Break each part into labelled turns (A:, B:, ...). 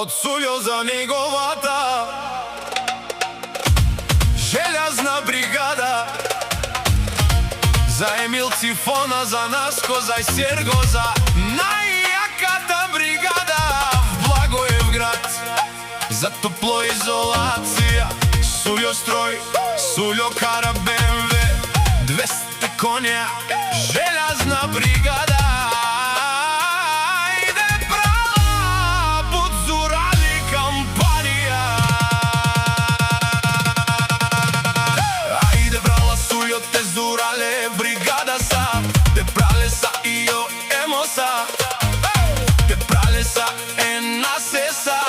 A: од Сулјо за неговата желјазна бригада. За Емил Цифона, за Наско, за Серго, за најјаката бригада в Благоевград. За топлоизолација Сулјо строј, Сулјо кара БМВ, 200 конја, желјазна бригада. Ајде права, Будзурали кампанија. Ајде брала Сулјо те зурале бригада са, те прале са ио емоса, те прале са ена сеса.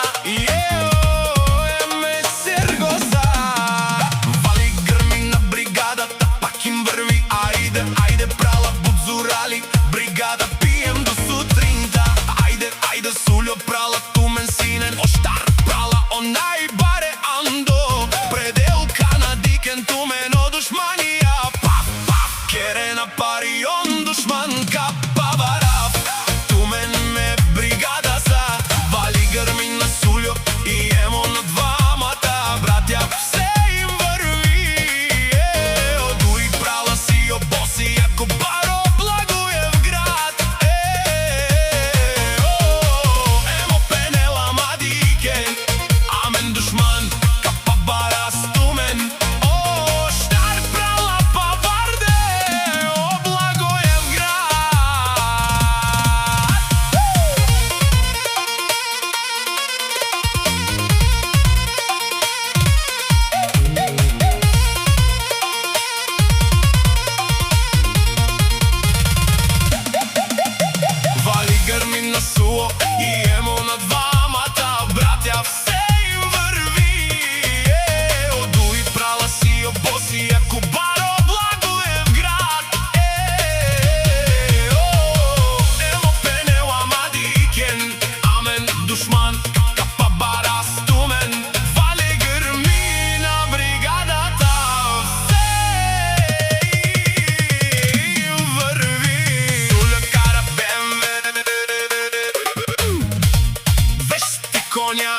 A: Ајде прала Будзурали бригада, пием до сутринта. Ајде Сулјо прала тумен синен, оштар прала онај баре андо, пределка на дикен тумен о душманија. Паф, паф, керена пари он душман капа варав. Тумен ме бригада са, вали грми на Сулјо и емо на двамата братја. Все им врви, одуи прала си обоси ако баро Благоевград. Емо пенела мадикен, амен душман капа барас тумен. Оштар прала паварде о Благоевград. Вали грми на Суо и емо на двамата братја. Все им врви, одуи прала си обоси ако баро Благоевград. Емо пенела мадикен, амен душман капа барас тумен. Вали грми на бригадата, все им врви. Сулјо кара БМВ, 200 конја,